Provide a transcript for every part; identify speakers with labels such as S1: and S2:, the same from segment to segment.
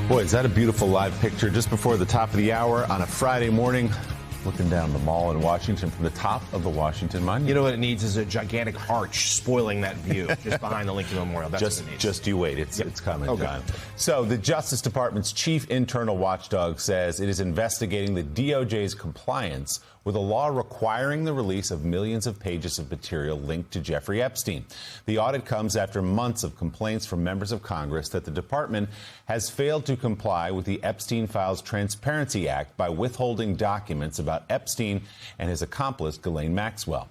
S1: Boy, is that a beautiful live picture just before the top of the hour on a Friday morning, looking down the mall in Washington from the top of the Washington Monument.
S2: You know what it needs is a gigantic arch spoiling that view just behind the Lincoln Memorial. That's what it needs.
S1: Just you wait. It's coming,
S2: okay.
S1: John. So the Justice Department's chief internal watchdog says it is investigating the DOJ's compliance with a law requiring the release of millions of pages of material linked to Jeffrey Epstein. The audit comes after months of complaints from members of Congress that the department has failed to comply with the Epstein Files Transparency Act by withholding documents about Epstein and his accomplice, Ghislaine Maxwell.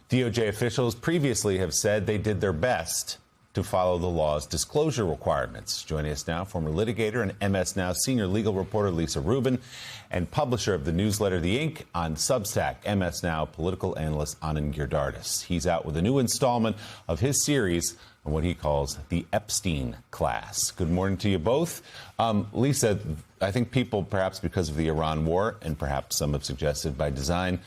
S1: DOJ officials previously have said they did their best to follow the law's disclosure requirements. Joining us now, former litigator and MS Now senior legal reporter Lisa Rubin, and publisher of the newsletter The Ink on Substack, MS Now political analyst Anand Giridharadas. He's out with a new installment of his series on what he calls the Epstein class. Good morning to you both. Lisa, I think people, perhaps because of the Iran war, and perhaps some have suggested by design,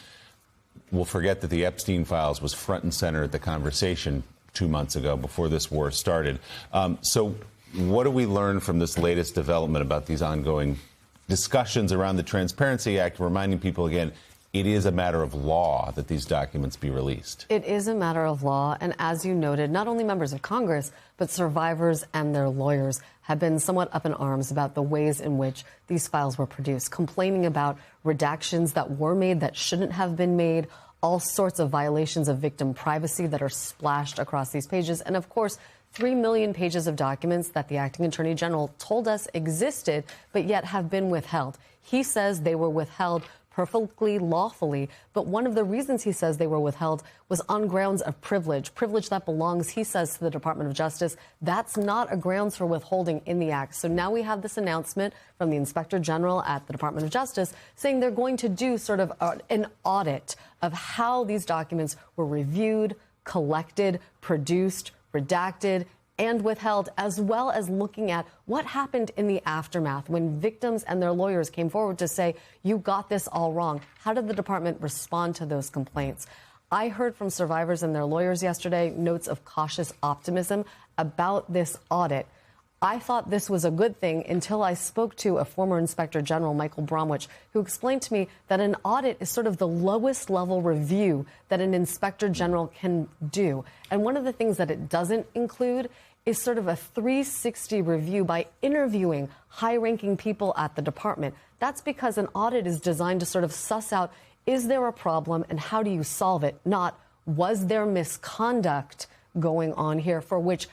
S1: will forget that the Epstein Files was front and center at the conversation 2 months ago before this war started. So what do we learn from this latest development about these ongoing discussions around the Transparency Act, reminding people again, it is a matter of law that these documents be released?
S3: It is a matter of law. And as you noted, not only members of Congress, but survivors and their lawyers have been somewhat up in arms about the ways in which these files were produced, complaining about redactions that were made that shouldn't have been made, all sorts of violations of victim privacy that are splashed across these pages. And of course, 3 million pages of documents that the acting attorney general told us existed, but yet have been withheld. He says they were withheld perfectly lawfully, but one of the reasons he says they were withheld was on grounds of privilege that belongs, he says, to the Department of Justice. That's not a grounds for withholding in the act. So now we have this announcement from the Inspector General at the Department of Justice saying they're going to do sort of an audit of how these documents were reviewed, collected, produced, redacted, and withheld, as well as looking at what happened in the aftermath when victims and their lawyers came forward to say, you got this all wrong. How did the department respond to those complaints? I heard from survivors and their lawyers yesterday notes of cautious optimism about this audit. I thought this was a good thing until I spoke to a former Inspector General, Michael Bromwich, who explained to me that an audit is sort of the lowest level review that an Inspector General can do. And one of the things that it doesn't include is sort of a 360 review by interviewing high-ranking people at the department. That's because an audit is designed to sort of suss out, is there a problem and how do you solve it? Not, was there misconduct going on here for which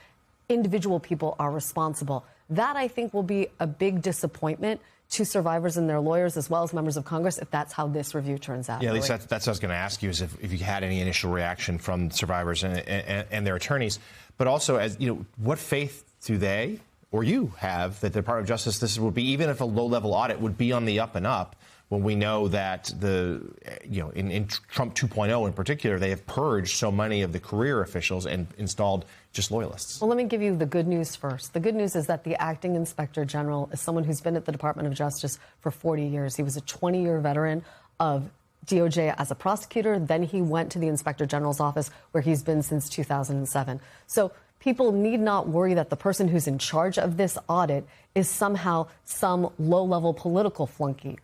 S3: individual people are responsible? That, I think, will be a big disappointment to survivors and their lawyers, as well as members of Congress, if that's how this review turns out.
S2: Yeah, at least that's what I was going to ask you, is if you had any initial reaction from survivors and their attorneys. But also, as you know, what faith do they or you have that the Department of Justice, this would be, even if a low-level audit, would be on the up and up, when we know that in Trump 2.0 in particular, they have purged so many of the career officials and installed just loyalists? Well,
S3: let me give you the good news first. The good news is that the acting Inspector General is someone who's been at the Department of Justice for 40 years. He was a 20-year veteran of DOJ as a prosecutor. Then he went to the Inspector General's office, where he's been since 2007. So people need not worry that the person who's in charge of this audit is somehow some low-level political flunky.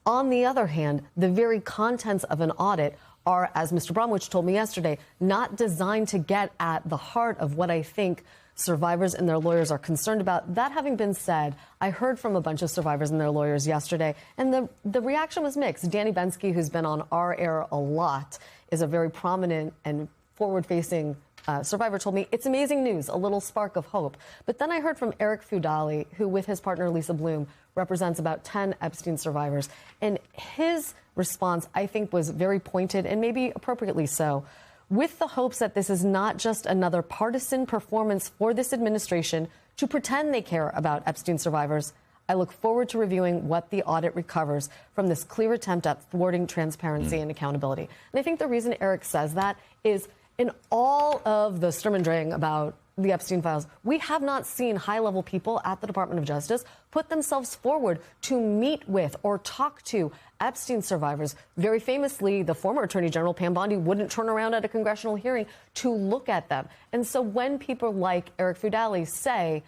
S3: On the other hand, the very contents of an audit are, as Mr. Bromwich told me yesterday, not designed to get at the heart of what I think survivors and their lawyers are concerned about. That having been said, I heard from a bunch of survivors and their lawyers yesterday, and the reaction was mixed. Danny Bensky, who's been on our air a lot, is a very prominent and forward-facing survivor, told me it's amazing news, a little spark of hope. But then I heard from Eric Fudali, who with his partner Lisa Bloom represents about 10 Epstein survivors. And his response, I think, was very pointed and maybe appropriately so, with the hopes that this is not just another partisan performance for this administration to pretend they care about Epstein survivors. I look forward to reviewing what the audit recovers from this clear attempt at thwarting transparency and accountability. And I think the reason Eric says that is, in all of the Sturm und Drang about the Epstein files, we have not seen high-level people at the Department of Justice put themselves forward to meet with or talk to Epstein survivors. Very famously, the former Attorney General, Pam Bondi, wouldn't turn around at a congressional hearing to look at them. And so when people like Eric Fudali say,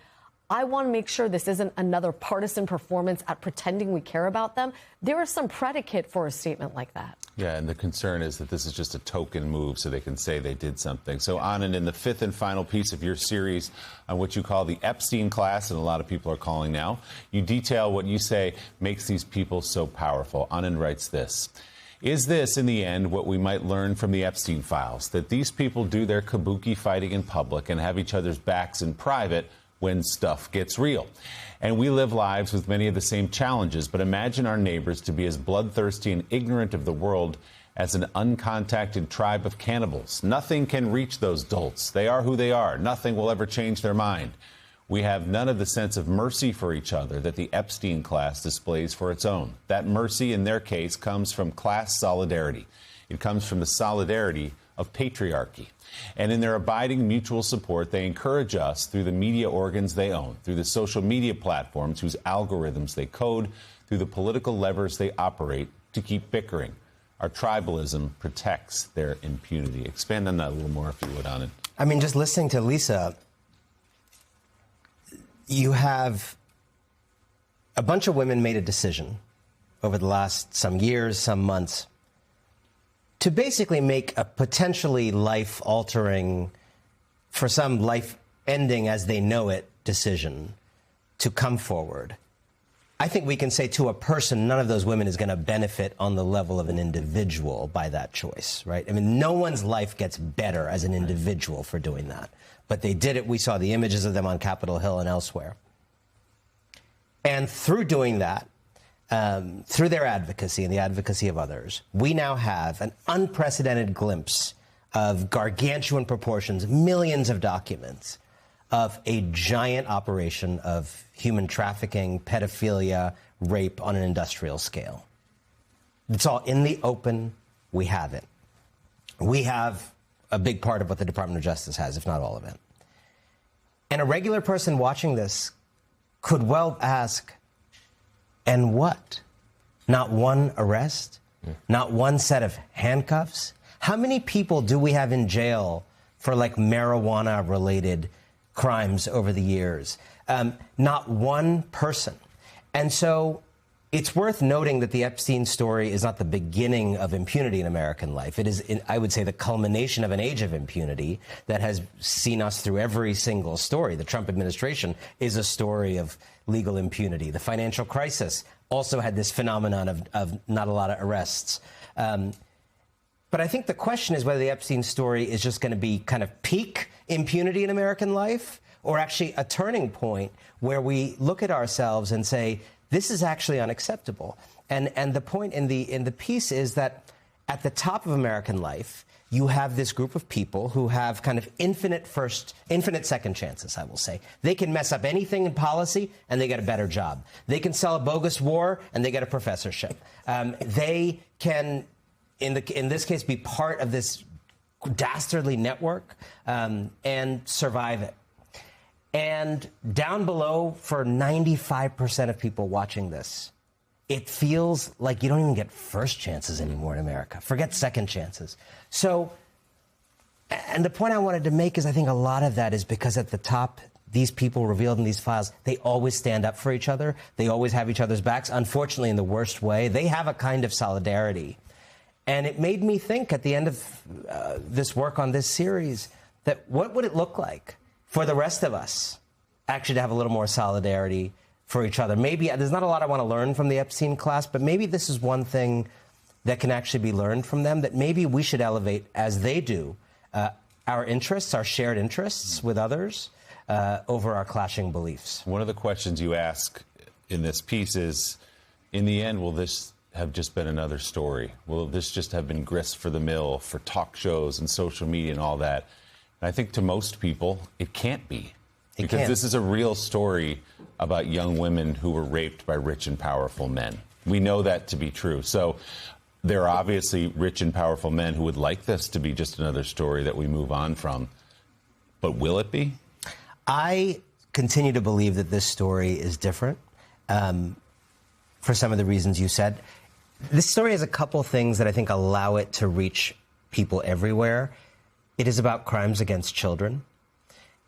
S3: I want to make sure this isn't another partisan performance at pretending we care about them. There is some predicate for a statement like that.
S1: Yeah, and the concern is that this is just a token move so they can say they did something. So, Anand, in the fifth and final piece of your series on what you call the Epstein class, and a lot of people are calling now, you detail what you say makes these people so powerful. Anand writes this. Is this, in the end, what we might learn from the Epstein files? That these people do their kabuki fighting in public and have each other's backs in private when stuff gets real. And we live lives with many of the same challenges, but imagine our neighbors to be as bloodthirsty and ignorant of the world as an uncontacted tribe of cannibals. Nothing can reach those dolts. They are who they are. Nothing will ever change their mind. We have none of the sense of mercy for each other that the Epstein class displays for its own. That mercy, in their case, comes from class solidarity. It comes from the solidarity of patriarchy. And in their abiding mutual support, they encourage us through the media organs they own, through the social media platforms whose algorithms they code, through the political levers they operate to keep bickering. Our tribalism protects their impunity. Expand on that a little more, if you would, on it.
S4: I mean, just listening to Lisa, you have a bunch of women made a decision over the last some years, some months, to basically make a potentially life-altering, for some life-ending as they know it, decision to come forward. I think we can say to a person, none of those women is going to benefit on the level of an individual by that choice, right? I mean, no one's life gets better as an individual for doing that. But they did it. We saw the images of them on Capitol Hill and elsewhere. And through doing that, through their advocacy and the advocacy of others, we now have an unprecedented glimpse of gargantuan proportions, millions of documents of a giant operation of human trafficking, pedophilia, rape on an industrial scale. It's all in the open. We have it. We have a big part of what the Department of Justice has, if not all of it. And a regular person watching this could well ask, and what? Not one arrest? Not one set of handcuffs? How many people do we have in jail for like marijuana-related crimes over the years? Not one person. And so it's worth noting that the Epstein story is not the beginning of impunity in American life. It is, I would say, the culmination of an age of impunity that has seen us through every single story. The Trump administration is a story of legal impunity. The financial crisis also had this phenomenon of not a lot of arrests. But I think the question is whether the Epstein story is just going to be kind of peak impunity in American life, or actually a turning point where we look at ourselves and say, this is actually unacceptable. And the point in the piece is that at the top of American life, you have this group of people who have kind of infinite second chances, I will say. They can mess up anything in policy and they get a better job. They can sell a bogus war and they get a professorship. They can, in this case, be part of this dastardly network and survive it. And down below, for 95% of people watching this, it feels like you don't even get first chances anymore in America. Forget second chances. So, and the point I wanted to make is I think a lot of that is because at the top, these people revealed in these files, they always stand up for each other. They always have each other's backs, unfortunately, in the worst way. They have a kind of solidarity. And it made me think at the end of this work on this series that what would it look like for the rest of us actually to have a little more solidarity for each other? Maybe there's not a lot I want to learn from the Epstein class, but maybe this is one thing that can actually be learned from them, that maybe we should elevate, as they do, our interests, our shared interests with others over our clashing beliefs.
S1: One of the questions you ask in this piece is, in the end, will this have just been another story? Will this just have been grist for the mill for talk shows and social media and all that? And I think to most people, it can't be. Because this is a real story about young women who were raped by rich and powerful men. We know that to be true. So there are obviously rich and powerful men who would like this to be just another story that we move on from. But will it be?
S4: I continue to believe that this story is different for some of the reasons you said. This story has a couple things that I think allow it to reach people everywhere. It is about crimes against children.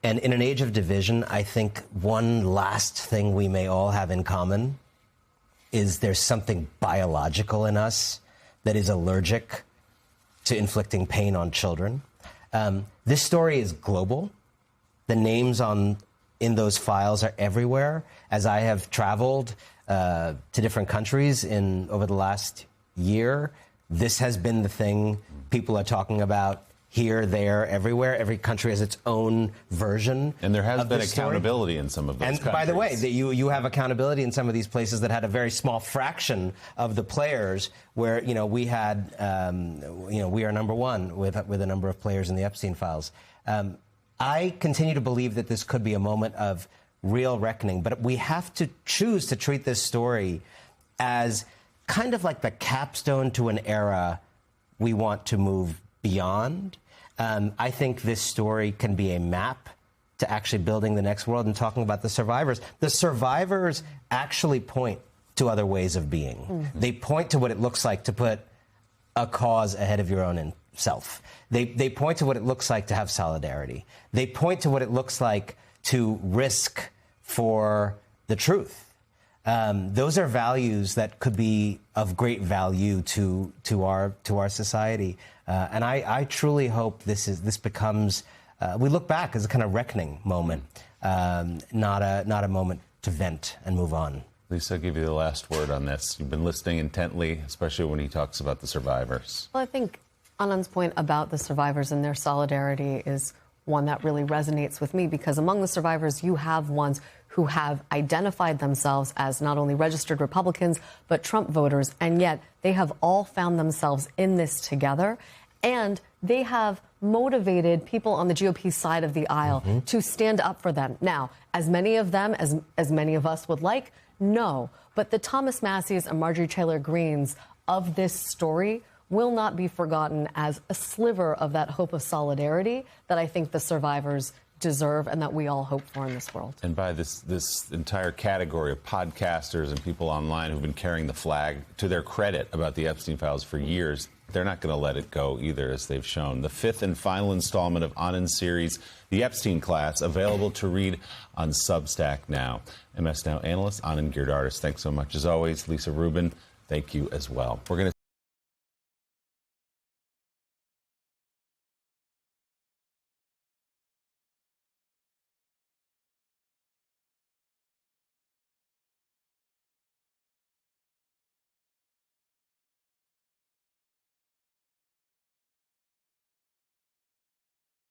S4: And in an age of division, I think one last thing we may all have in common is there's something biological in us that is allergic to inflicting pain on children. This story is global. The names in those files are everywhere. As I have traveled to different countries over the last year, this has been the thing people are talking about here, there, everywhere. Every country has its own version.
S1: And there has
S4: of
S1: been
S4: this story.
S1: accountability in some of those
S4: And
S1: countries.
S4: by the way, you have accountability in some of these places that had a very small fraction of the players where, we had, we are number one with a number of players in the Epstein files. I continue to believe that this could be a moment of real reckoning, but we have to choose to treat this story as kind of like the capstone to an era we want to move beyond. I think this story can be a map to actually building the next world and talking about the survivors. The survivors actually point to other ways of being. Mm-hmm. They point to what it looks like to put a cause ahead of your own self. They point to what it looks like to have solidarity. They point to what it looks like to risk for the truth. Those are values that could be of great value to our society, and I truly hope this becomes. We look back as a kind of reckoning moment, not a moment to vent and move on.
S1: Lisa, I'll give you the last word on this. You've been listening intently, especially when he talks about the survivors.
S3: Well, I think Anand's point about the survivors and their solidarity is one that really resonates with me, because among the survivors, you have ones who have identified themselves as not only registered Republicans, but Trump voters, and yet they have all found themselves in this together, and they have motivated people on the GOP side of the aisle to stand up for them. Now, as many of them, as many of us would like, no, but the Thomas Massie's and Marjorie Taylor Greenes of this story will not be forgotten as a sliver of that hope of solidarity that I think the survivors deserve and that we all hope for in this world.
S1: And by this entire category of podcasters and people online who've been carrying the flag, to their credit, about the Epstein files for years, they're not going to let it go either, as they've shown. The fifth and final installment of Anand's series, The Epstein Class, available to read on Substack now. MS Now analyst Anand Giridharadas, thanks so much as always. Lisa Rubin, thank you as well. We're going to